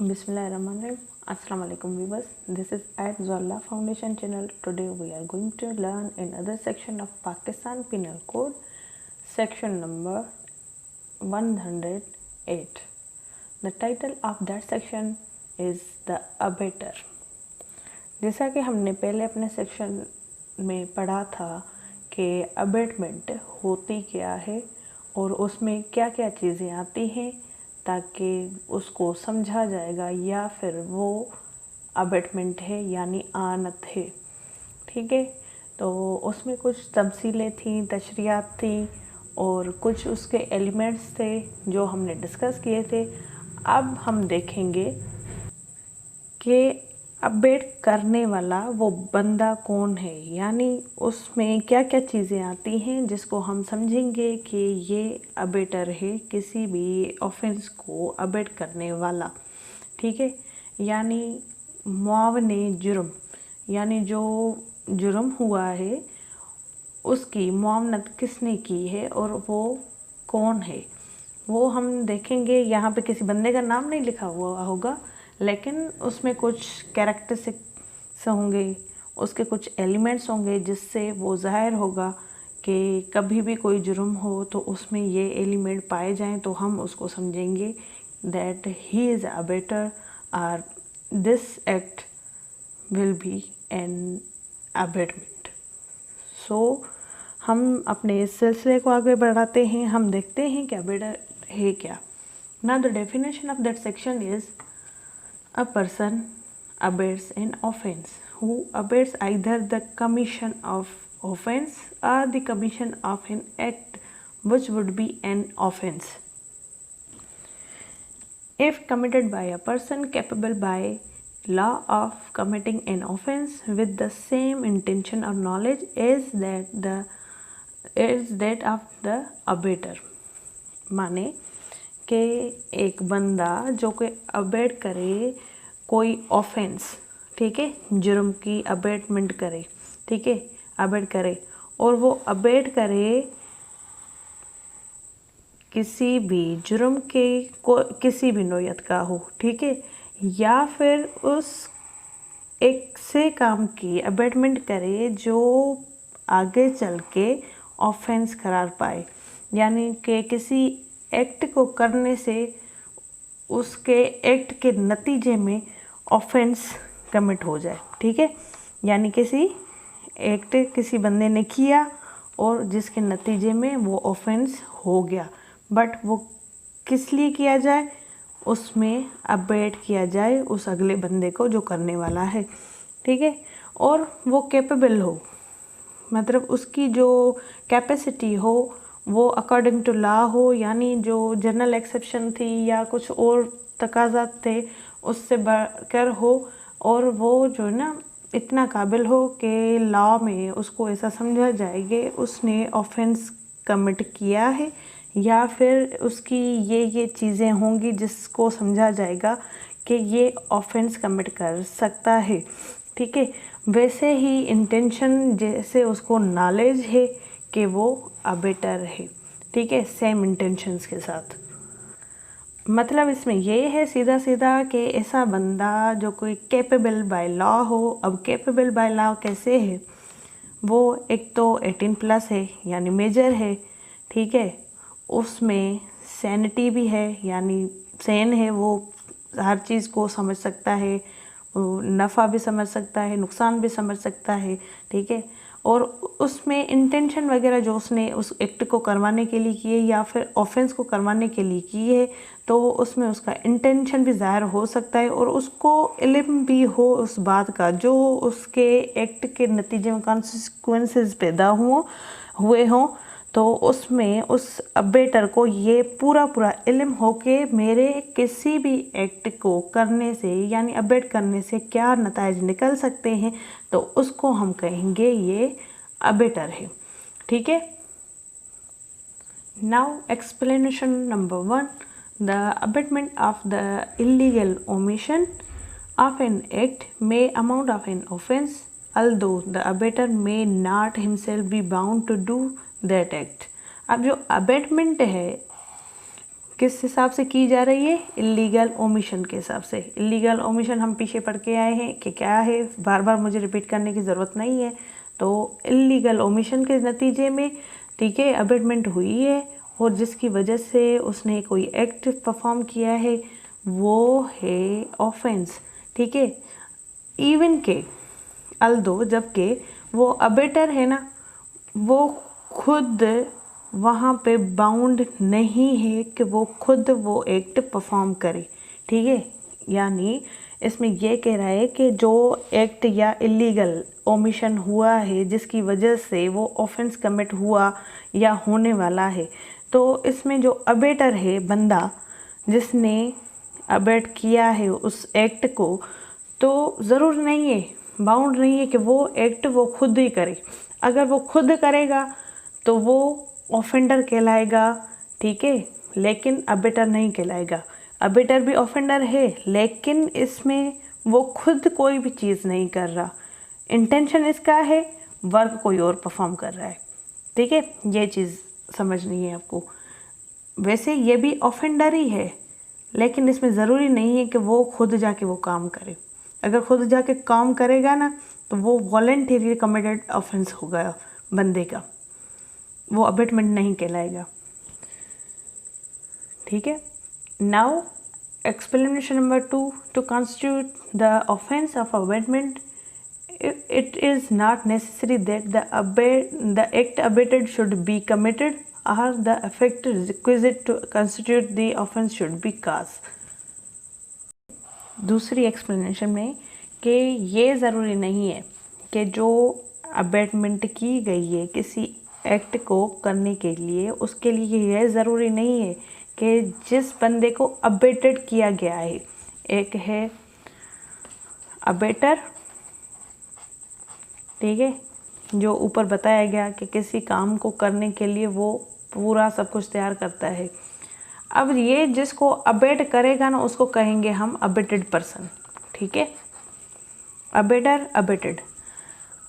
Bismillahirrahmanirrahim. Assalamu alaikum viewers. This is at Zolla Foundation channel. Today we are going to learn another section of Pakistan Penal Code, section number 108. The title of that section is the abettor. जैसा कि हमने पहले अपने section में पढ़ा था कि abetment होती क्या है और उसमें क्या क्या चीज़ें आती हैं ताकि उसको समझा जाएगा या फिर वो अबेटमेंट है यानी आनत है। ठीक है, तो उसमें कुछ तफसीलें थी, तशरीहात थी और कुछ उसके एलिमेंट्स थे जो हमने डिस्कस किए थे। अब हम देखेंगे कि अबेट करने वाला वो बंदा कौन है, यानी उसमें क्या क्या चीज़ें आती हैं जिसको हम समझेंगे कि ये अबेटर है, किसी भी ऑफेंस को अबेट करने वाला। ठीक है, यानी मुआवने जुर्म, यानी जो जुर्म हुआ है उसकी मुआवनत किसने की है और वो कौन है, वो हम देखेंगे। यहाँ पे किसी बंदे का नाम नहीं लिखा हुआ होगा, लेकिन उसमें कुछ कैरेक्टरिस्टिक्स होंगे, उसके कुछ एलिमेंट्स होंगे जिससे वो ज़ाहिर होगा कि कभी भी कोई जुर्म हो तो उसमें ये एलिमेंट पाए जाएं तो हम उसको समझेंगे दैट ही इज़ अबेटर और this act will be an abetment. So हम अपने इस सिलसिले को आगे बढ़ाते हैं। हम देखते हैं कि अबेटर है क्या। Now the definition of that section is a person abets an offense who abets either the commission of offense or the commission of an act which would be an offense if committed by a person capable by law of committing an offense with the same intention or knowledge as that of the abettor। माने कि एक बंदा जो कि abate करे कोई offence, ठीक है, जुर्म की अबेटमेंट करे, ठीक है, अबेट करे और वो अबेट करे किसी भी जुर्म के किसी भी नौयत का हो, ठीक है, या फिर उस एक से काम की अबेटमेंट करे जो आगे चल के ऑफेंस करार पाए, यानी कि किसी एक्ट को करने से उसके एक्ट के नतीजे में ऑफेंस कमिट हो जाए। ठीक है, यानी किसी एक्ट किसी बंदे ने किया और जिसके नतीजे में वो ऑफेंस हो गया, बट वो किस लिए किया जाए, उसमें अबेट किया जाए उस अगले बंदे को जो करने वाला है। ठीक है, और वो कैपेबल हो, मतलब उसकी जो कैपेसिटी हो वो अकॉर्डिंग टू लॉ हो, यानी जो जनरल एक्सेप्शन थी या कुछ और तकाज़ात थे उससे बढ़कर हो, और वो जो है ना इतना काबिल हो कि लॉ में उसको ऐसा समझा जाए कि उसने ऑफेंस कमिट किया है, या फिर उसकी ये चीज़ें होंगी जिसको समझा जाएगा कि ये ऑफेंस कमिट कर सकता है। ठीक है, वैसे ही इंटेंशन जैसे उसको नॉलेज है कि वो अबेटर है। ठीक है, सेम इंटेंशंस के साथ। मतलब इसमें ये है सीधा सीधा कि ऐसा बंदा जो कोई कैपेबल बाय लॉ हो। अब कैपेबल बाय लॉ कैसे है, वो एक तो 18+ है यानी मेजर है, ठीक है, उसमें सैनिटी भी है यानी सैन है, वो हर चीज़ को समझ सकता है, नफ़ा भी समझ सकता है, नुकसान भी समझ सकता है। ठीक है, और उसमें इंटेंशन वगैरह जो उसने उस एक्ट को करवाने के लिए की है या फिर ऑफेंस को करवाने के लिए की है, तो उसमें उसका इंटेंशन भी ज़ाहिर हो सकता है और उसको इल्म भी हो उस बात का जो उसके एक्ट के नतीजे में कॉन्सिक्वेंसेस पैदा हुए हों, तो उसमें उस अबेटर को ये पूरा इल्म हो कि मेरे किसी भी एक्ट को करने से यानी अबेट करने से क्या नताइज निकल सकते हैं, तो उसको हम कहेंगे ये अबेटर है। ठीक है, now explanation number 1, the abetment of the illegal omission of an act may amount of an offense although the abetter may not himself be bound to do that act। अब जो अबेटमेंट है किस हिसाब से की जा रही है, इलीगल ओमिशन के हिसाब से। इलीगल ओमिशन हम पीछे पढ़ के आए हैं कि क्या है, बार बार मुझे रिपीट करने की ज़रूरत नहीं है। तो इलीगल ओमिशन के नतीजे में, ठीक है, अबेटमेंट हुई है और जिसकी वजह से उसने कोई एक्ट परफॉर्म किया है वो है ऑफेंस, ठीक है। इवन के अल्दो, जबकि वो अबेटर है ना, वो खुद वहाँ पे बाउंड नहीं है कि वो खुद वो एक्ट परफॉर्म करे, ठीक है। यानी इसमें ये कह रहा है कि जो एक्ट या इलीगल ओमिशन हुआ है जिसकी वजह से वो ऑफेंस कमिट हुआ या होने वाला है, तो इसमें जो अबेटर है, बंदा जिसने अबेट किया है उस एक्ट को, तो ज़रूर नहीं है, बाउंड नहीं है कि वो एक्ट वो खुद ही करे। अगर वो खुद करेगा तो वो ऑफेंडर कहलाएगा, ठीक है, लेकिन अबेटर नहीं कहलाएगा। अबेटर भी ऑफेंडर है लेकिन इसमें वो खुद कोई भी चीज़ नहीं कर रहा, इंटेंशन इसका है, वर्क कोई और परफॉर्म कर रहा है, ठीक है। ये चीज़ समझनी है आपको। वैसे ये भी ऑफेंडर ही है लेकिन इसमें ज़रूरी नहीं है कि वो खुद जाके वो काम करे। अगर खुद जाके काम करेगा ना तो वो वॉलंटरी कमिटेड ऑफेंस होगा बंदे का, वो अबेटमेंट नहीं कहलाएगा, ठीक है। Now explanation number 2, to constitute the offence of abetment it is not necessary that the act abated should be committed or the effect requisite to constitute the offense should be caused। दूसरी explanation में कि ये ज़रूरी नहीं है कि जो abetment की गई है किसी एक्ट को करने के लिए, उसके लिए यह ज़रूरी नहीं है कि जिस बंदे को अबेटेड किया गया है, एक है अबेटर, ठीक है, जो ऊपर बताया गया कि किसी काम को करने के लिए वो पूरा सब कुछ तैयार करता है। अब ये जिसको अबेट करेगा ना उसको कहेंगे हम अबेटेड पर्सन, ठीक है, अबेटर, अबेटेड।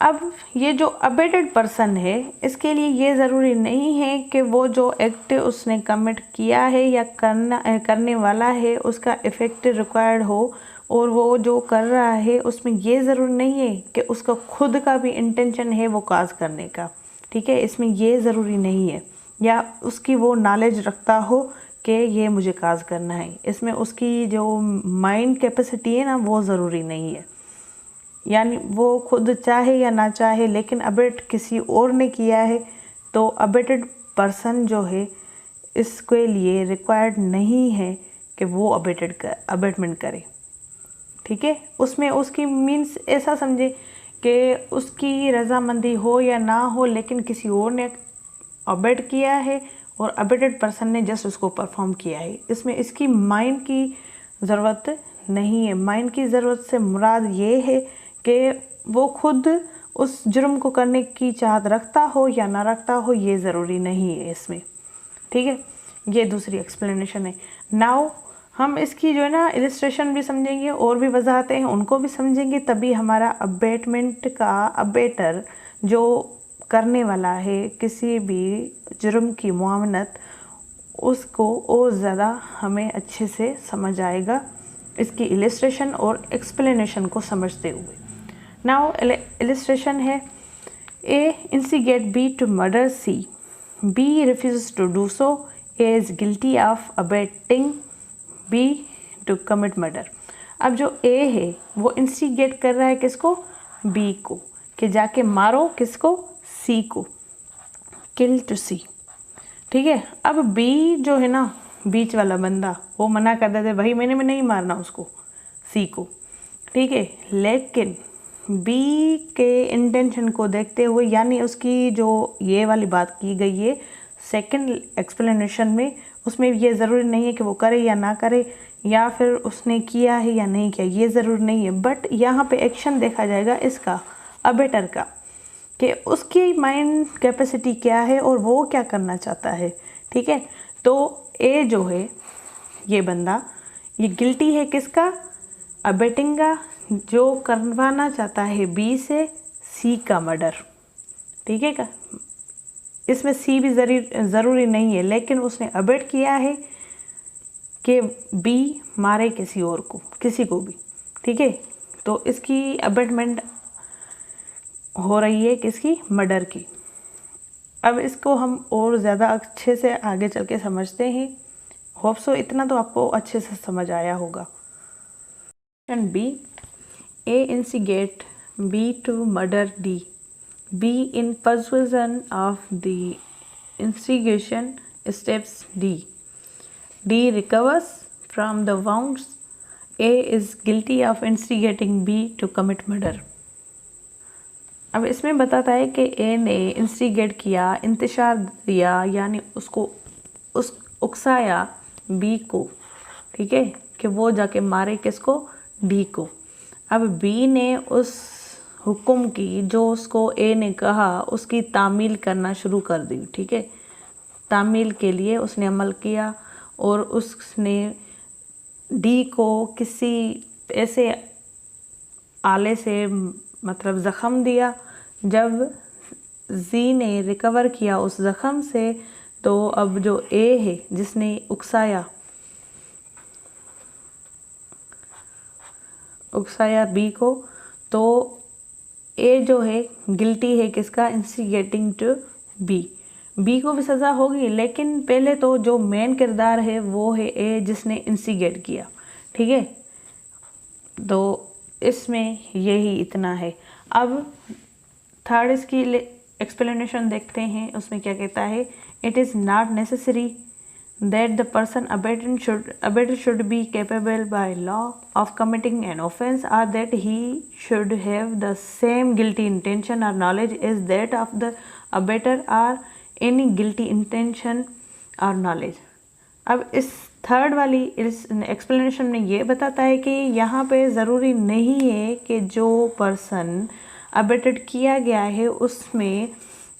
अब ये जो अबेटेड पर्सन है इसके लिए ये ज़रूरी नहीं है कि वो जो एक्ट उसने कमिट किया है या करने वाला है उसका इफ़ेक्ट रिक्वायर्ड हो, और वो जो कर रहा है उसमें ये ज़रूरी नहीं है कि उसका खुद का भी इंटेंशन है वो काज करने का, ठीक है, इसमें ये ज़रूरी नहीं है, या उसकी वो नॉलेज रखता हो कि ये मुझे काज करना है, इसमें उसकी जो माइंड कैपेसिटी है ना वो ज़रूरी नहीं है। यानी वो खुद चाहे या ना चाहे लेकिन अबेट किसी और ने किया है तो अबेटेड पर्सन जो है इसके लिए रिक्वायर्ड नहीं है कि वो अबेटमेंट करे, ठीक है। उसमें उसकी मीन्स ऐसा समझे कि उसकी रजामंदी हो या ना हो लेकिन किसी और ने अबेट किया है और अबेटेड पर्सन ने जस्ट उसको परफॉर्म किया है, इसमें इसकी माइंड की ज़रूरत नहीं है। माइंड की ज़रूरत से मुराद ये है कि वो खुद उस जुर्म को करने की चाहत रखता हो या ना रखता हो, ये ज़रूरी नहीं है इसमें, ठीक है। ये दूसरी एक्सप्लेनेशन है। नाउ हम इसकी जो है ना इलस्ट्रेशन भी समझेंगे और भी वजाहतें हैं उनको भी समझेंगे, तभी हमारा अबेटमेंट का अबेटर जो करने वाला है किसी भी जुर्म की मुआवनत, उसको और ज़्यादा हमें अच्छे से समझ आएगा इसकी इलस्ट्रेशन और एक्सप्लेनेशन को समझते हुए। नाउ इलस्ट्रेशन है, A instigate B to murder C, B refuse to do so, A is guilty of abetting B to commit murder. अब जो ए है वो इंस्टिगेट कर रहा है किसको, बी को, कि जाके मारो किसको, सी को, किल टू सी, ठीक है। अब बी जो है ना बीच वाला बंदा वो मना कर देते, भाई मैंने नहीं मारना उसको, सी को, ठीक है। लेकिन बी के इंटेंशन को देखते हुए, यानी उसकी जो ये वाली बात की गई है सेकंड एक्सप्लेनेशन में, उसमें ये ज़रूरी नहीं है कि वो करे या ना करे, या फिर उसने किया है या नहीं किया, ये ज़रूरी नहीं है। बट यहाँ पे एक्शन देखा जाएगा इसका अबेटर का, कि उसकी माइंड कैपेसिटी क्या है और वो क्या करना चाहता है, ठीक है। तो ए जो है ये बंदा, ये गिल्टी है किसका, अबेटिंग का, जो करवाना चाहता है बी से सी का मर्डर, ठीक है का। इसमें सी भी ज़रूरी नहीं है लेकिन उसने अबेट किया है कि बी मारे किसी और को, किसी को भी, ठीक है। तो इसकी अबेटमेंट हो रही है किसकी, मर्डर की। अब इसको हम और ज़्यादा अच्छे से आगे चल के समझते हैं। होप सो इतना तो आपको अच्छे से समझ आया होगा। Option B, A instigate B to murder D, B in pursuance of the instigation steps D. D recovers from the wounds. A is guilty of instigating B to commit murder. अब इसमें बताता है कि ए ने इंस्टिगेट किया, इंतशार दिया, यानी उसको उकसाया बी को, ठीक है, कि वो जाके मारे किसको, डी को। अब बी ने उस हुक्म की जो उसको ए ने कहा उसकी तामील करना शुरू कर दी, ठीक है। तामील के लिए उसने अमल किया और उसने डी को किसी ऐसे आले से मतलब ज़ख़म दिया। जब जी ने रिकवर किया उस ज़ख़म से, तो अब जो ए है जिसने उकसाया बी को, तो ए जो है गिल्टी है किसका, इंस्टिगेटिंग टू बी। बी को भी सज़ा होगी, लेकिन पहले तो जो मेन किरदार है वो है ए जिसने इंस्टिगेट किया, ठीक है। तो इसमें यही इतना है। अब थर्ड इसकी एक्सप्लेनेशन देखते हैं, उसमें क्या कहता है। It is not necessary that the person abated should be capable by law of committing an offense, or that he should have the same guilty intention or knowledge as that of the abater, or any guilty intention or knowledge. अब इस third वाली इस explanation में ये बताता है कि यहाँ पे ज़रूरी नहीं है कि जो पर्सन अबेटेड किया गया है उसमें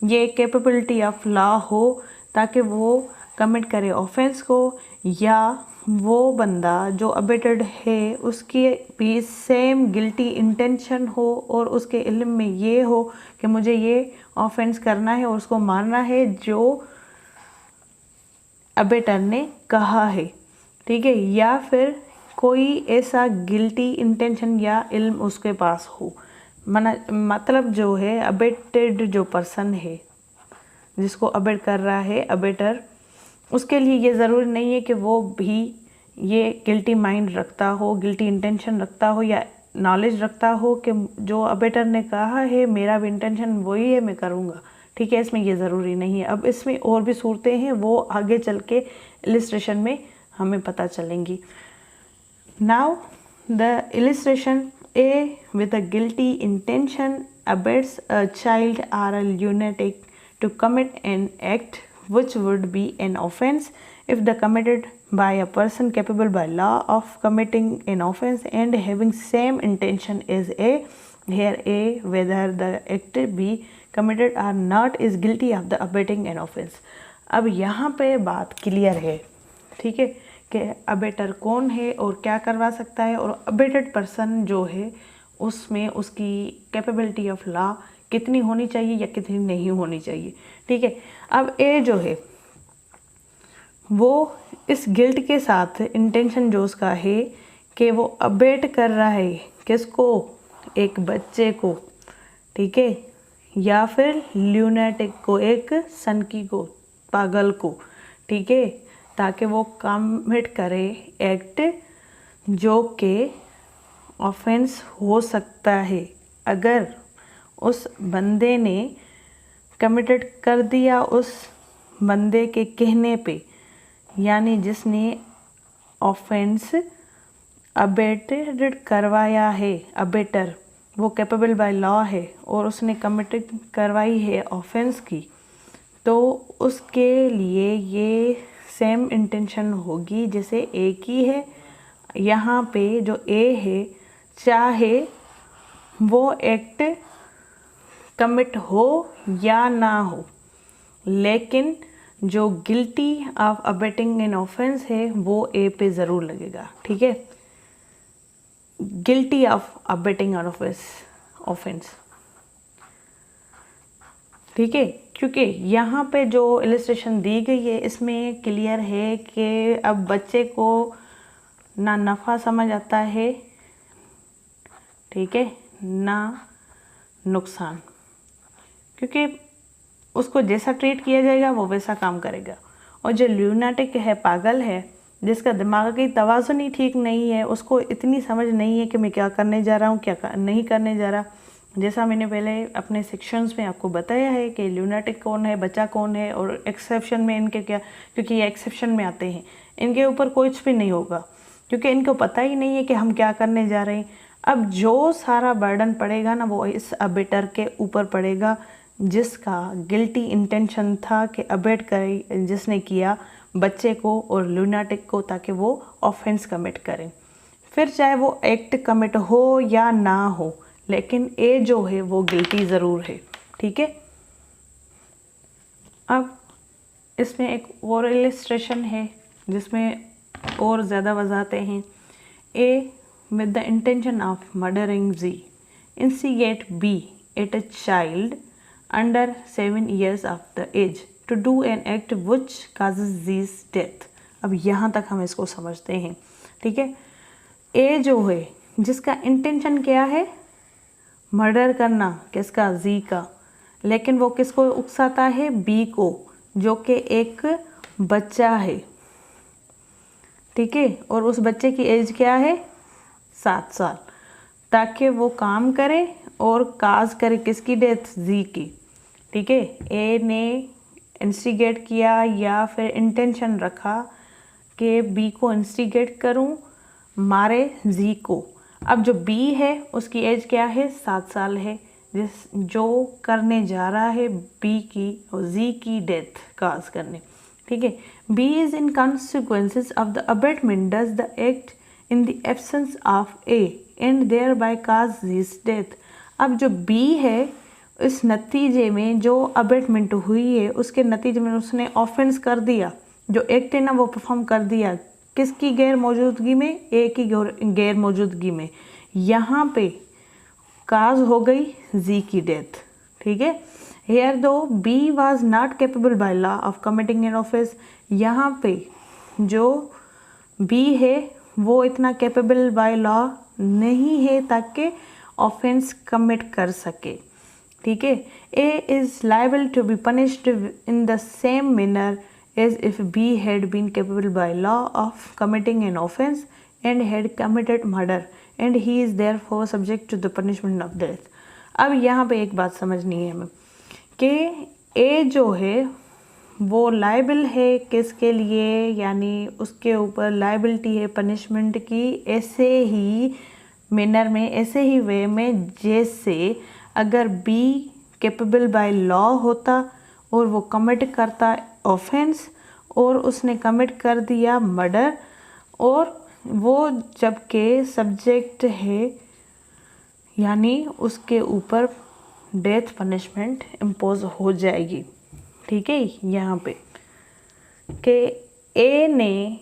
ये कैपेबिलिटी ऑफ लॉ हो ताकि वो कमिट करे ऑफेंस को, या वो बंदा जो अबेटेड है उसकी भी सेम गिल्टी इंटेंशन हो और उसके इल्म में ये हो कि मुझे ये ऑफेंस करना है और उसको मारना है जो अबेटर ने कहा है, ठीक है। या फिर कोई ऐसा गिल्टी इंटेंशन या इल्म उसके पास हो। मतलब जो है अबेटेड जो पर्सन है जिसको अबेट कर रहा है अबेटर, उसके लिए ये ज़रूरी नहीं है कि वो भी ये गिल्टी माइंड रखता हो, गिल्टी इंटेंशन रखता हो या नॉलेज रखता हो कि जो अबेटर ने कहा है मेरा भी इंटेंशन वही है, मैं करूँगा, ठीक है। इसमें ये ज़रूरी नहीं है। अब इसमें और भी सूरतें हैं, वो आगे चल के इलिस्ट्रेशन में हमें पता चलेंगी। Now the illustration, A with a guilty intention abets a child or a lunatic to commit an act which would be an offense if the committed by a person capable by law of committing an offense and having same intention as A. Here A, whether the act be committed or not, is guilty of the abetting an offense. अब यहाँ पे बात clear है, ठीक है, कि abettor कौन है और क्या करवा सकता है, और अबेटेड पर्सन जो है उसमें उसकी कैपेबिलिटी ऑफ लॉ कितनी होनी चाहिए या कितनी नहीं होनी चाहिए, ठीक है। अब ए जो है वो इस गिल्ट के साथ इंटेंशन जो उसका है कि वो अबेट कर रहा है किसको, एक बच्चे को, ठीक है, या फिर ल्यूनेटिक को, एक सनकी को, पागल को, ठीक है, ताकि वो कमिट करे एक्ट जो के ऑफेंस हो सकता है अगर उस बंदे ने कमिटेड कर दिया उस बंदे के कहने पे, यानी जिसने ऑफेंस अबेटेड करवाया है, अबेटर वो कैपेबल बाय लॉ है और उसने कमिटेड करवाई है ऑफेंस की, तो उसके लिए ये सेम इंटेंशन होगी जैसे ए की है। यहाँ पे जो ए है चाहे वो एक्ट कमिट हो या ना हो, लेकिन जो guilty of abetting an offence है वो ए पे ज़रूर लगेगा, ठीक है। Guilty of abetting an offence. ठीक है, क्योंकि यहाँ पे जो इलस्ट्रेशन दी गई है इसमें क्लियर है कि अब बच्चे को ना नफ़ा समझ आता है, ठीक है, ना नुकसान, क्योंकि उसको जैसा ट्रीट किया जाएगा वो वैसा काम करेगा। और जो ल्यूनाटिक है, पागल है, जिसका दिमाग की तवाज़ुन ही ठीक नहीं है, उसको इतनी समझ नहीं है कि मैं क्या करने जा रहा हूँ, क्या नहीं करने जा रहा। जैसा मैंने पहले अपने सेक्शंस में आपको बताया है कि ल्यूनाटिक कौन है, बच्चा कौन है, और एक्सेप्शन में इनके क्या, क्योंकि ये एक्सेप्शन में आते हैं, इनके ऊपर कुछ भी नहीं होगा, क्योंकि इनको पता ही नहीं है कि हम क्या करने जा रहे हैं। अब जो सारा बर्डन पड़ेगा ना वो इस अबेटर के ऊपर पड़ेगा, जिसका गिल्टी इंटेंशन था कि अबेट करे, जिसने किया बच्चे को और लूनाटिक को, ताकि वो ऑफेंस कमिट करें। फिर चाहे वो एक्ट कमिट हो या ना हो, लेकिन ए जो है वो गिल्टी ज़रूर है, ठीक है। अब इसमें एक और इलस्ट्रेशन है जिसमें और ज़्यादा वजाहतें हैं। ए with the intention of murdering Z, instigate B at a child under 7 years of the age to do an act which causes Z's death। अब यहाँ तक हम इसको समझते हैं, ठीक है। ए जो है जिसका इंटेंशन क्या है, मर्डर करना, किसका, जी का, लेकिन वो किसको उकसाता है, बी को, जो कि एक बच्चा है, ठीक है, और उस बच्चे की एज क्या है, 7 साल, ताकि वो काम करे और काज करे किसकी डेथ, जी की, ठीक है। ए ने इंस्टिगेट किया या फिर इंटेंशन रखा कि बी को इंस्टिगेट करूं, मारे जी को। अब जो बी है उसकी एज क्या है, 7 साल है, जो करने जा रहा है बी की और जी की डेथ काज करने, ठीक है। B is in consequences of the abetment does the act in the absence of A and thereby cause his death। अब जो B है इस नतीजे में जो अबेटमेंट हुई है उसके नतीजे में उसने ऑफेंस कर दिया, जो एक्ट है ना वो परफॉर्म कर दिया, किसकी गैर मौजूदगी में, ए की गैर मौजूदगी में। यहाँ पे काज हो गई जी की डेथ, ठीक है। हेयर दो B was not capable by law of committing an offense, यहाँ पे जो B है वो इतना कैपेबल बाय लॉ नहीं है ताकि ऑफेंस कमिट कर सके, ठीक है। A is liable to be punished in the same manner as if B had been capable by law of committing an offence and had committed murder and he is therefore subject to the punishment of death. अब यहाँ पे एक बात समझनी है हमें कि ए जो है वो लाइबल है किसके लिए, यानी उसके ऊपर लाइबिलिटी है पनिशमेंट की, ऐसे ही मैनर में, ऐसे ही वे में जैसे अगर बी कैपेबल बाय लॉ होता और वो कमिट करता ऑफेंस और उसने कमिट कर दिया मर्डर, और वो जबकि सब्जेक्ट है, यानी उसके ऊपर डेथ पनिशमेंट इम्पोज हो जाएगी, ठीक है। यहाँ पे कि ए ने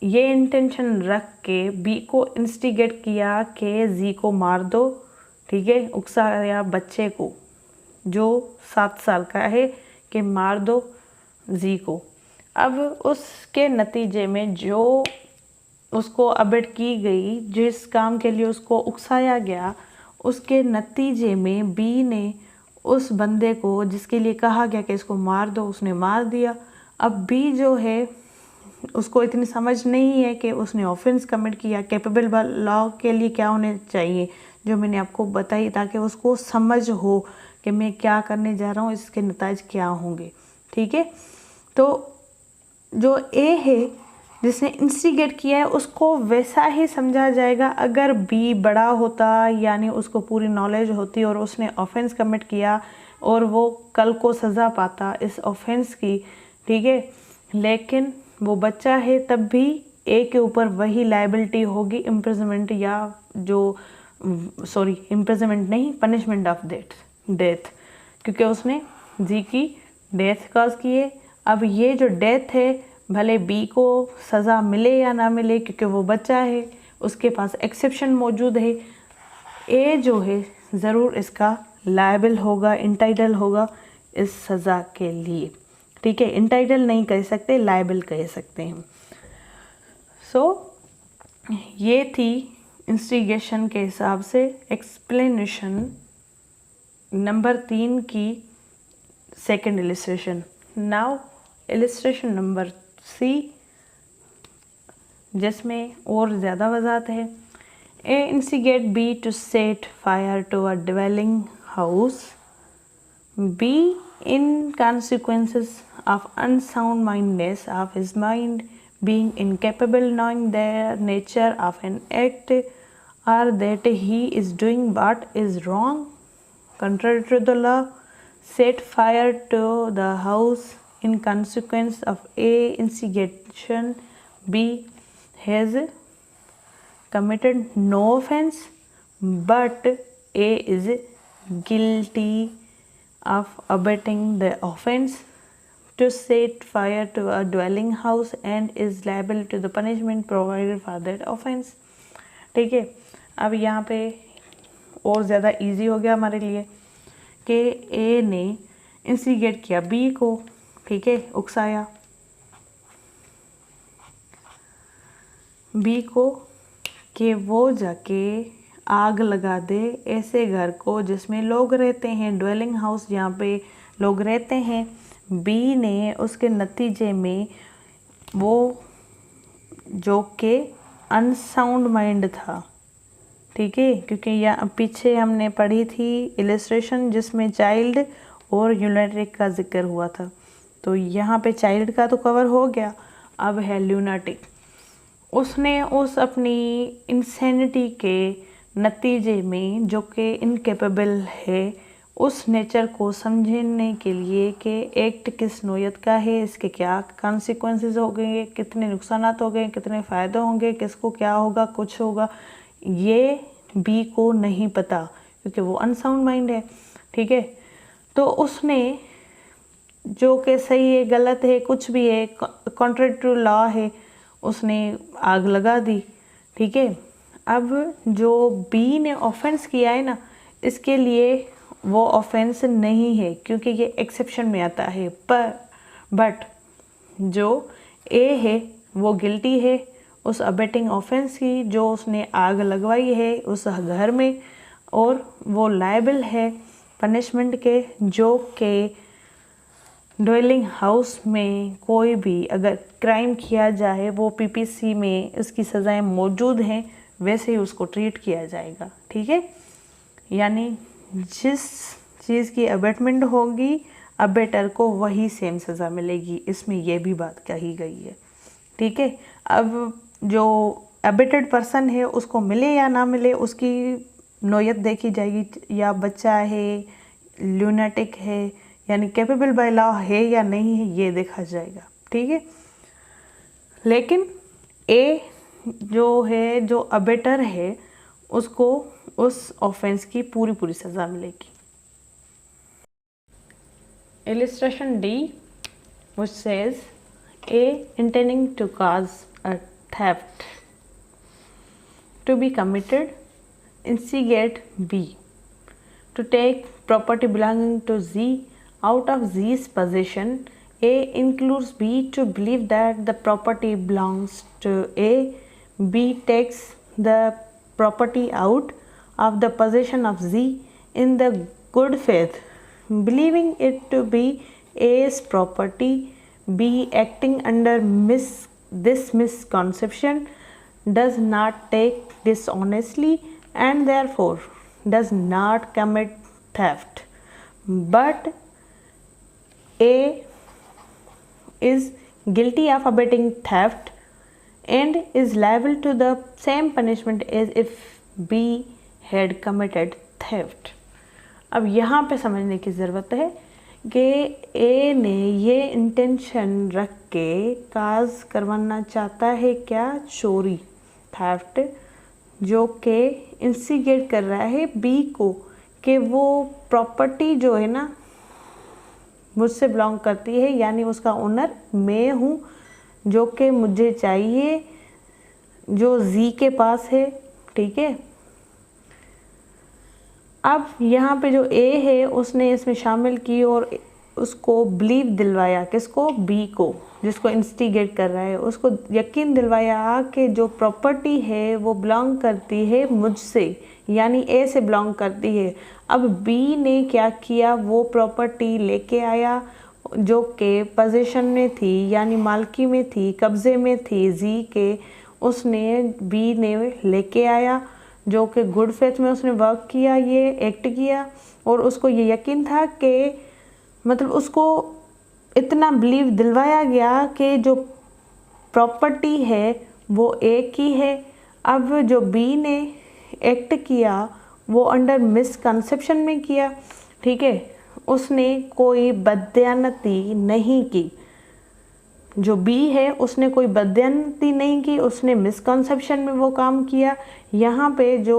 ये इंटेंशन रख के बी को इंस्टिगेट किया कि जी को मार दो, ठीक है, उकसाया बच्चे को जो 7 साल का है कि मार दो जी को। अब उसके नतीजे में जो उसको अबेट की गई, जिस काम के लिए उसको उकसाया गया, उसके नतीजे में बी ने उस बंदे को जिसके लिए कहा गया कि इसको मार दो, उसने मार दिया। अब बी जो है उसको इतनी समझ नहीं है कि उसने ऑफेंस कमिट किया। कैपेबल लॉ के लिए क्या होने चाहिए, जो मैंने आपको बताई, ताकि उसको समझ हो कि मैं क्या करने जा रहा हूँ, इसके नतीजे क्या होंगे, ठीक है। तो जो ए है जिसने इंस्टिगेट किया है उसको वैसा ही समझा जाएगा अगर बी बड़ा होता, यानी उसको पूरी नॉलेज होती और उसने ऑफेंस कमिट किया और वो कल को सज़ा पाता इस ऑफेंस की, ठीक है। लेकिन वो बच्चा है, तब भी ए के ऊपर वही लाइबिलिटी होगी, इम्प्रिजनमेंट या जो इम्प्रिजनमेंट नहीं, पनिशमेंट ऑफ डेथ, क्योंकि उसने जी की डेथ कॉज की है। अब ये जो डेथ है, भले बी को सज़ा मिले या ना मिले, क्योंकि वो बच्चा है, उसके पास एक्सेप्शन मौजूद है, ए जो है ज़रूर इसका लायबल होगा, इंटाइटल होगा, इस सज़ा के लिए, ठीक है। इंटाइटल नहीं कह सकते, लायबल कह सकते हैं। सो ये थी इंस्टिगेशन के हिसाब से एक्सप्लेनेशन नंबर 3 की second illustration. Now illustration number C, जिसमें और ज़्यादा वजाहत है। A instigate B to set fire to a dwelling house, B in consequences of unsound mindedness of his mind, being incapable knowing the nature of an act, or that he is doing what is wrong, contrary to the law, set fire to the house in consequence of A instigation, B has committed no offense, but A is guilty of abetting the offense to set fire to a dwelling house and is liable to the punishment provided for that offense। ठीक है, अब यहाँ पे और ज़्यादा easy हो गया हमारे लिए कि ए ने इंस्टिगेट किया बी को, ठीक है, उकसाया बी को कि वो जाके आग लगा दे ऐसे घर को जिसमें लोग रहते हैं, ड्वेलिंग हाउस जहाँ पे लोग रहते हैं। बी ने उसके नतीजे में वो जो कि अनसाउंड माइंड था, ठीक है, क्योंकि यहाँ पीछे हमने पढ़ी थी इलिस्ट्रेशन जिसमें चाइल्ड और ल्यूनाटिक का जिक्र हुआ था, तो यहाँ पे चाइल्ड का तो कवर हो गया, अब है ल्यूनाटिक। उसने उस अपनी इंसैनिटी के नतीजे में जो कि इनकेपेबल है उस नेचर को समझने के लिए कि एक्ट किस नोयत का है, इसके क्या कॉन्सिक्वेंसेस हो गए, कितने नुकसान हो गए, कितने फ़ायदे होंगे, किसको क्या होगा, कुछ होगा, ये बी को नहीं पता क्योंकि वो अनसाउंड माइंड है, ठीक है। तो उसने जो कि सही है गलत है कुछ भी है, कॉन्ट्ररी टू लॉ है, उसने आग लगा दी, ठीक है। अब जो बी ने ऑफेंस किया है ना, इसके लिए वो ऑफेंस नहीं है क्योंकि ये एक्सेप्शन में आता है, पर बट जो ए है वो गिल्टी है उस अबेटिंग ऑफेंस की जो उसने आग लगवाई है उस घर में, और वो लायबल है पनिशमेंट के, जो कि ड्वेलिंग हाउस में कोई भी अगर क्राइम किया जाए वो पीपीसी में उसकी सज़ाएं मौजूद हैं, वैसे ही उसको ट्रीट किया जाएगा, ठीक है। यानी जिस चीज़ की अबेटमेंट होगी अबेटर को वही सेम सज़ा मिलेगी, इसमें यह भी बात कही गई है, ठीक है। अब जो अबेटेड पर्सन है उसको मिले या ना मिले उसकी नोयत देखी जाएगी, या बच्चा है, ल्यूनेटिक है, यानी कैपेबल बाय लॉ है या नहीं है, ये देखा जाएगा, ठीक है। लेकिन ए जो है जो अबेटर है उसको उस ऑफेंस की पूरी पूरी सज़ा मिलेगी। Illustration D which says A intending to cause a theft to be committed instigate B to take property belonging to Z out of Z's possession. A includes B to believe that the property belongs to A. B takes the property out of the possession of Z in the good faith, believing it to be A's property. B acting under this misconception does not take dishonestly and therefore does not commit theft, but A is guilty of abetting theft and is liable to the same punishment as if B had committed theft। अब यहाँ पे समझने की ज़रूरत है कि ए ने ये इंटेंशन रख के काज करवाना चाहता है क्या, चोरी, थेफ्ट, जो कि इंस्टिगेट कर रहा है बी को कि वो प्रॉपर्टी जो है ना मुझसे बिलोंग करती है, यानी उसका ओनर मैं हूँ, जो कि मुझे चाहिए, जो जी के पास है, ठीक है। अब यहाँ पे जो ए है उसने इसमें शामिल की और उसको बिलीव दिलवाया, किसको, बी को, जिसको इंस्टिगेट कर रहा है, उसको यकीन दिलवाया कि जो प्रॉपर्टी है वो बिलोंग करती है मुझसे, यानी ए से बिलोंग करती है। अब बी ने क्या किया, वो प्रॉपर्टी लेके आया जो कि पोजीशन में थी, यानी मालकी में थी, कब्जे में थी जी के, उसने बी ने लेके आया, जो कि गुड फेथ में उसने वर्क किया, ये एक्ट किया, और उसको ये यकीन था कि मतलब उसको इतना बिलीव दिलवाया गया कि जो प्रॉपर्टी है वो ए की है। अब जो बी ने एक्ट किया वो अंडर मिसकंसेप्शन में किया, ठीक है, उसने कोई बदयानती नहीं की। जो बी है उसने कोई बदयानती नहीं की, उसने मिसकंसेप्शन में वो काम किया। यहाँ पे जो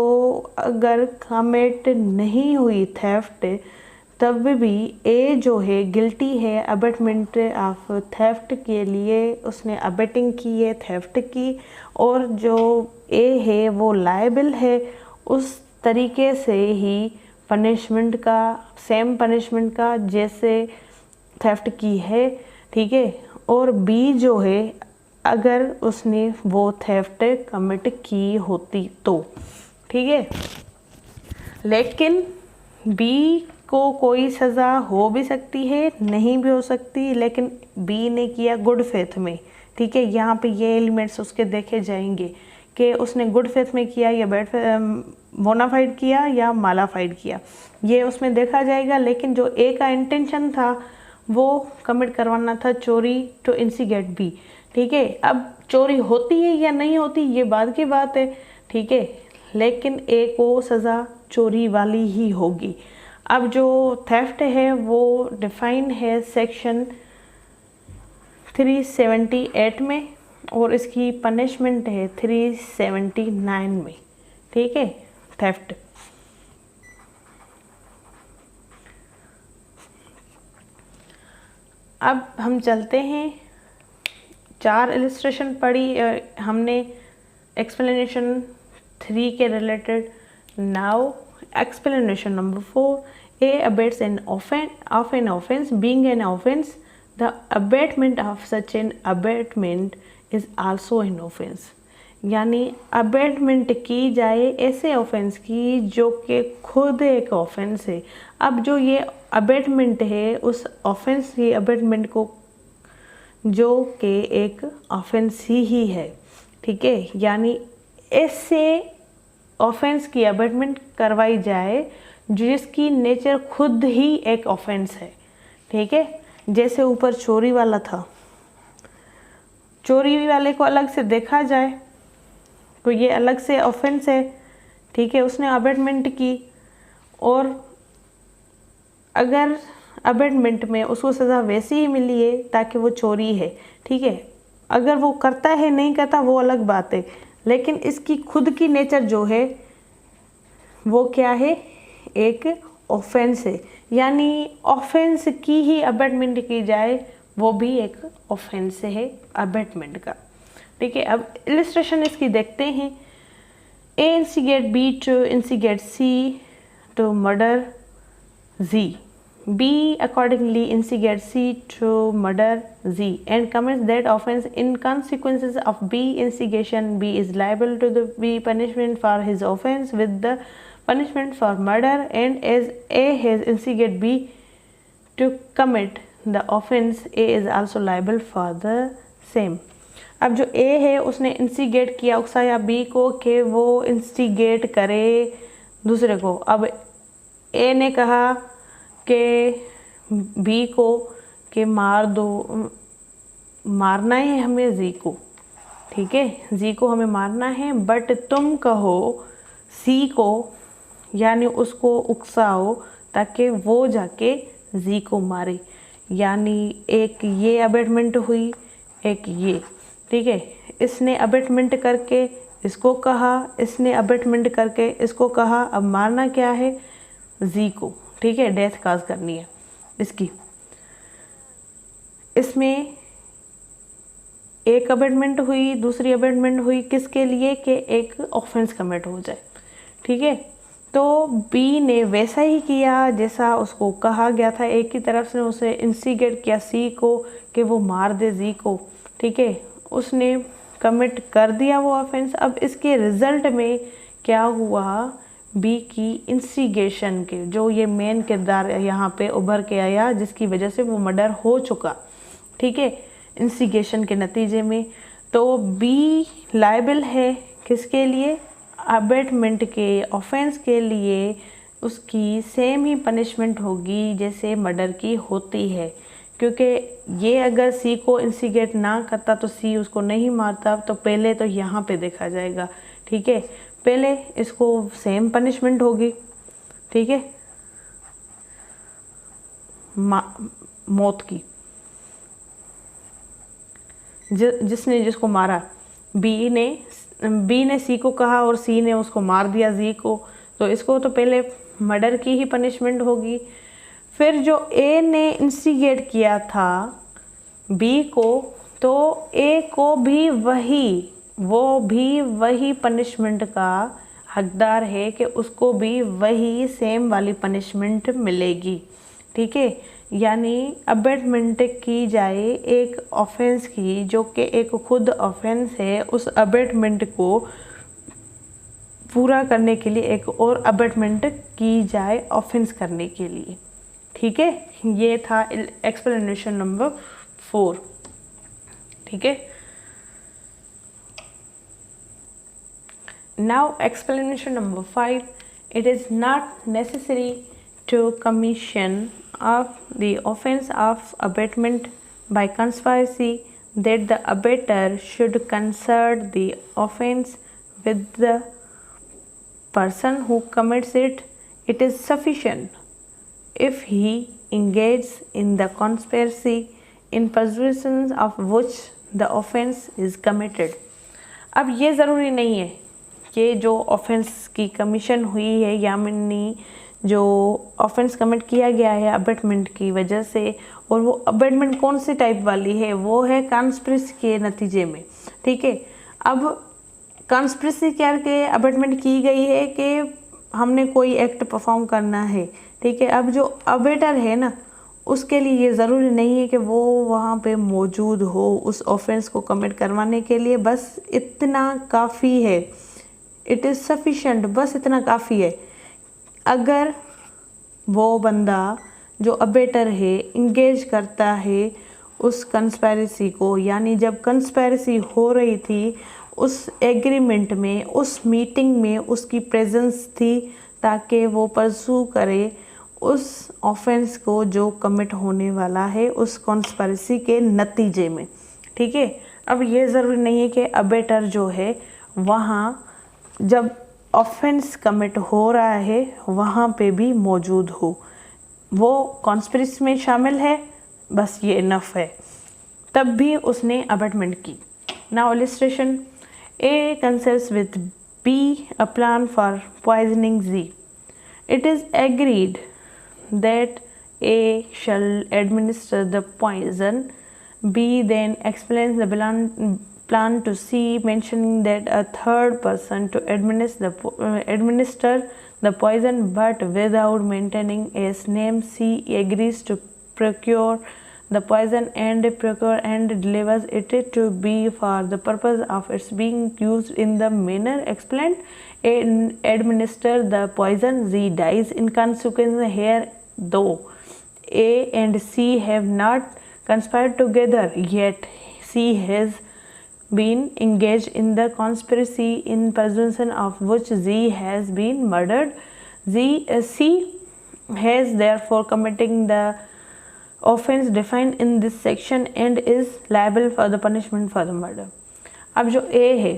अगर कमिट नहीं हुई थेफ्ट, तब भी ए जो है गिल्टी है अबेटमेंट ऑफ थेफ्ट के लिए, उसने अबेटिंग की है थेफ्ट की, और जो ए है वो लायबल है। उस तरीके से ही पनिशमेंट का, सेम पनिशमेंट का जैसे थेफ्ट की है, ठीक है। और बी जो है अगर उसने वो थेफ्ट कमिट की होती तो, ठीक है, लेकिन बी को कोई सज़ा हो भी सकती है, नहीं भी हो सकती, लेकिन बी ने किया गुड फेथ में, ठीक है। यहाँ पे ये एलिमेंट्स उसके देखे जाएंगे कि उसने गुड फेथ में किया या बैड बोनाफाइड किया या मालाफाइड किया, ये उसमें देखा जाएगा। लेकिन जो ए का इंटेंशन था वो कमिट करवाना था चोरी टू इंस्टिगेट बी, ठीक है। अब चोरी होती है या नहीं होती ये बाद की बात है, ठीक है, लेकिन ए को सज़ा चोरी वाली ही होगी। अब जो थेफ्ट है वो डिफाइन है सेक्शन 378 में, और इसकी पनिशमेंट है 379 में, ठीक है, थेफ्ट। अब हम चलते हैं, 4 इलस्ट्रेशन पढ़ी हमने एक्सप्लेनेशन 3 के related. Now explanation number 4, A abates an offense. Being an offense, the abatement of such an abatement is also an offense। यानी अबेटमेंट की जाए ऐसे ऑफेंस की जो कि खुद एक ऑफेंस है। अब जो ये अबेटमेंट है उस ऑफेंस की अबेटमेंट को जो कि एक ऑफेंस ही है, ठीक है, यानी ऐसे ऑफेंस की अबेटमेंट करवाई जाए जिसकी नेचर खुद ही एक ऑफेंस है, ठीक है। जैसे ऊपर चोरी वाला था, चोरी वाले को अलग से देखा जाए तो ये अलग से ऑफेंस है, ठीक है, उसने अबेटमेंट की, और अगर अबेटमेंट में उसको सज़ा वैसी ही मिली है ताकि वो चोरी है, ठीक है, अगर वो करता है नहीं करता वो अलग बात है, लेकिन इसकी खुद की नेचर जो है वो क्या है, एक ऑफेंस है। यानी ऑफेंस की ही अबेटमेंट की जाए वो भी एक ऑफेंस है अबेटमेंट का, ठीक है। अब इलस्ट्रेशन इसकी देखते हैं। A instigate B to instigate C to murder जी, B accordingly instigates C to murder Z and commits that offense. In consequences of B instigation, B is liable to the B punishment for his offense with the punishment for murder, and as A has instigated B to commit the offense, A is also liable for the same। अब जो A है उसने instigate किया, उकसाया B को कि वो instigate करे दूसरे को। अब A ने कहा कि बी को कि मार दो, मारना है हमें जी को, ठीक है, जी को हमें मारना है, बट तुम कहो सी को, यानी उसको उकसाओ ताकि वो जाके जी को मारे। यानी एक ये अबेटमेंट हुई, एक ये, ठीक है, इसने अबेटमेंट करके इसको कहा, इसने अबेटमेंट करके इसको कहा। अब मारना क्या है, जी को, ठीक है, डेथ काज करनी है इसकी। इसमें एक अबेटमेंट हुई, दूसरी अबेटमेंट हुई, किसके लिए कि एक ऑफेंस कमिट हो जाए, ठीक है। तो बी ने वैसा ही किया जैसा उसको कहा गया था। ए की तरफ से उसे इंस्टिगेट किया सी को कि वो मार दे जी को, ठीक है। उसने कमिट कर दिया वो ऑफेंस। अब इसके रिजल्ट में क्या हुआ, बी की इंस्टिगेशन के जो ये मेन किरदार यहाँ पे उभर के आया जिसकी वजह से वो मर्डर हो चुका, ठीक है, इंस्टिगेशन के नतीजे में। तो बी लायबल है किसके लिए, अबेटमेंट के ऑफेंस के लिए। उसकी सेम ही पनिशमेंट होगी जैसे मर्डर की होती है, क्योंकि ये अगर सी को इंस्टिगेट ना करता तो सी उसको नहीं मारता। तो पहले तो यहाँ पे देखा जाएगा, ठीक है, पहले इसको सेम पनिशमेंट होगी, ठीक है, मौत की। जिसने जिसको मारा, बी ने सी को कहा और सी ने उसको मार दिया जी को, तो इसको तो पहले मर्डर की ही पनिशमेंट होगी। फिर जो ए ने इंस्टिगेट किया था बी को, तो ए को भी वही पनिशमेंट का हकदार है कि उसको भी वही सेम वाली पनिशमेंट मिलेगी, ठीक है। यानी अबेटमेंट की जाए एक ऑफेंस की जो कि एक खुद ऑफेंस है, उस अबेटमेंट को पूरा करने के लिए एक और अबेटमेंट की जाए ऑफेंस करने के लिए, ठीक है। ये था एक्सप्लेनेशन नंबर 4, ठीक है। Now explanation number 5, it is not necessary to commission of the offense of abatement by conspiracy that the abater should concert the offense with the person who commits it. It is sufficient if he engages in the conspiracy in pursuance of which the offense is committed. अब ये ज़रूरी नहीं है कि जो offence की commission हुई है यानी जो ऑफेंस कमिट किया गया है अबेटमेंट की वजह से, और वो अबेटमेंट कौन सी टाइप वाली है, वो है कॉन्स्पिरेसी के नतीजे में, ठीक है। अब कॉन्स्पिरेसी करके अबेटमेंट की गई है कि हमने कोई एक्ट परफॉर्म करना है, ठीक है। अब जो अबेटर है ना, उसके लिए ये ज़रूरी नहीं है कि वो वहाँ पे मौजूद हो उस ऑफेंस को कमिट करवाने के लिए, बस इतना काफ़ी है, इट इज़ सफिशेंट, बस इतना काफ़ी है। अगर वो बंदा जो अबेटर है इंगेज करता है उस कंस्पायरेसी को, यानी जब कंस्पायरेसी हो रही थी उस एग्रीमेंट में, उस मीटिंग में उसकी प्रेजेंस थी ताकि वो परसू करे उस ऑफेंस को जो कमिट होने वाला है उस कंस्पायरेसी के नतीजे में, ठीक है। अब ये ज़रूरी नहीं है कि अबेटर जो है वहाँ जब ऑफेंस कमिट हो रहा है वहाँ पे भी मौजूद हो, वो कॉन्स्पिरेसी में शामिल है, बस ये इनफ है, तब भी उसने अबेटमेंट की। Now illustration, A consults with B a plan for poisoning Z. It is agreed that A shall administer the poison. B then explains the plan to C, mentioning that a third person to administer the poison, but without mentioning his name. C agrees to procure the poison and delivers it to B for the purpose of its being used in the manner explained. A administer the poison, Z dies in consequence. Here, though A and C have not conspired together, yet C has been engaged in the conspiracy in pursuance of which Z has been murdered. C has therefore committing the offense defined in this section and is liable for the punishment for the murder. अब जो A है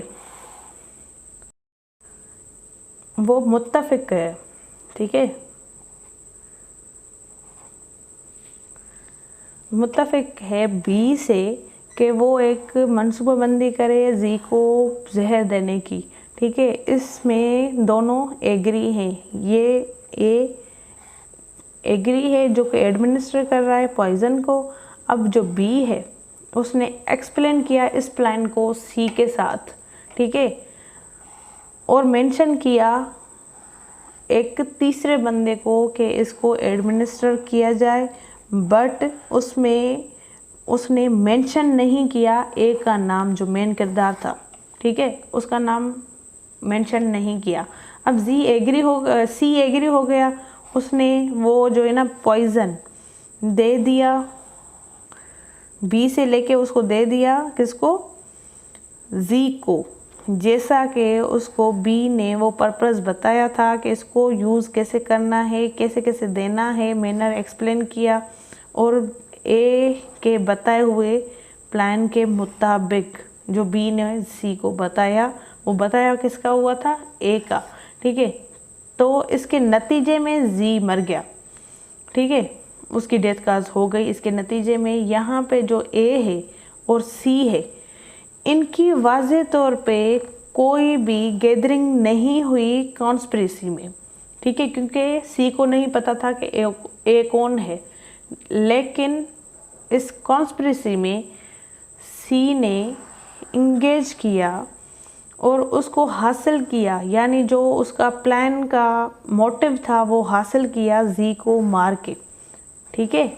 वो मुत्तफिक है, ठीक है, मुत्तफिक है B से कि वो एक मनसूबाबंदी करे जी को जहर देने की, ठीक है। इसमें दोनों एग्री हैं, ये ए एग्री है जो कि एडमिनिस्टर कर रहा है पॉइज़न को। अब जो बी है उसने एक्सप्लेन किया इस प्लान को सी के साथ, ठीक है, और मेंशन किया एक तीसरे बंदे को कि इसको एडमिनिस्टर किया जाए, बट उसमें उसने मेंशन नहीं किया ए का नाम, जो मेन किरदार था, ठीक है, उसका नाम मेंशन नहीं किया। अब सी एग्री हो गया, उसने वो जो है ना पॉइज़न दे दिया, बी से लेके उसको दे दिया, किसको, जी को, जैसा कि उसको बी ने वो पर्पस बताया था कि इसको यूज़ कैसे करना है, कैसे कैसे देना है, मैनर एक्सप्लेन किया, और ए के बताए हुए प्लान के मुताबिक जो बी ने सी को बताया, वो बताया किसका हुआ था, ए का, ठीक है। तो इसके नतीजे में जी मर गया, ठीक है, उसकी डेथ काज हो गई। इसके नतीजे में यहाँ पे जो ए है और सी है, इनकी वाज़े तौर पे कोई भी गैदरिंग नहीं हुई कॉन्स्पिरेसी में, ठीक है, क्योंकि सी को नहीं पता था कि ए कौन है। लेकिन इस कॉन्स्पिरेसी में सी ने इंगेज किया और उसको हासिल किया, यानी जो उसका प्लान का मोटिव था वो हासिल किया जी को मार के, ठीक है।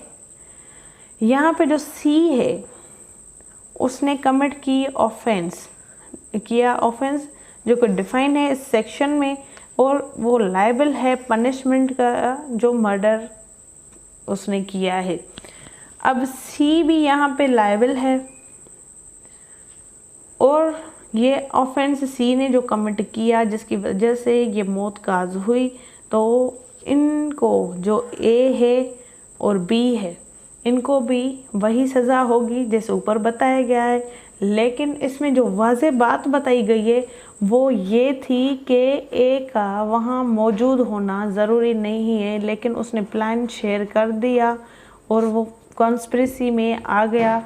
यहाँ पे जो सी है उसने कमिट की ऑफेंस जो कि डिफाइन है इस सेक्शन में, और वो लायबल है पनिशमेंट का, जो मर्डर उसने किया है। अब सी भी यहाँ पे लायबल है, और ये ऑफेंस सी ने जो कमिट किया जिसकी वजह से ये मौत काज हुई, तो इनको जो ए है और बी है, इनको भी वही सज़ा होगी जैसे ऊपर बताया गया है। लेकिन इसमें जो वाज़े बात बताई गई है वो ये थी कि ए का वहाँ मौजूद होना ज़रूरी नहीं है, लेकिन उसने प्लान शेयर कर दिया और वो कॉन्स्पिरेसी में आ गया,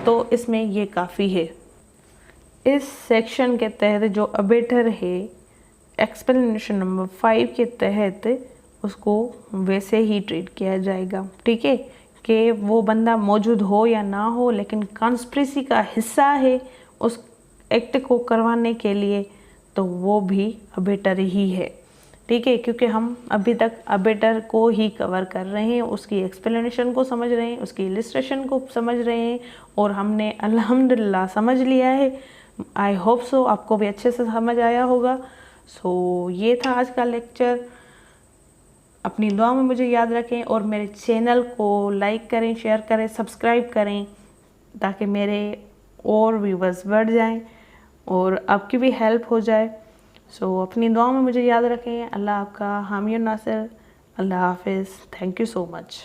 तो इसमें ये काफ़ी है। इस सेक्शन के तहत जो अबेटर है, एक्सप्लेनेशन नंबर 5 के तहत उसको वैसे ही ट्रीट किया जाएगा, ठीक है, कि वो बंदा मौजूद हो या ना हो, लेकिन कॉन्स्पिरेसी का हिस्सा है उस एक्ट को करवाने के लिए, तो वो भी अबेटर ही है, ठीक है, क्योंकि हम अभी तक अबेटर को ही कवर कर रहे हैं, उसकी एक्सप्लेनेशन को समझ रहे हैं, उसकी इलिस्ट्रेशन को समझ रहे हैं, और हमने अल्हम्दुलिल्लाह समझ लिया है। आई होप सो आपको भी अच्छे से समझ आया होगा। सो ये था आज का लेक्चर। अपनी दुआ में मुझे याद रखें, और मेरे चैनल को लाइक करें, शेयर करें, सब्सक्राइब करें, ताकि मेरे और व्यूवर्स बढ़ जाएं और आपकी भी हेल्प हो जाए। सो अपनी दुआ में मुझे याद रखें। अल्लाह आपका हामी और नासिर। अल्लाह हाफिज़। Thank you so much.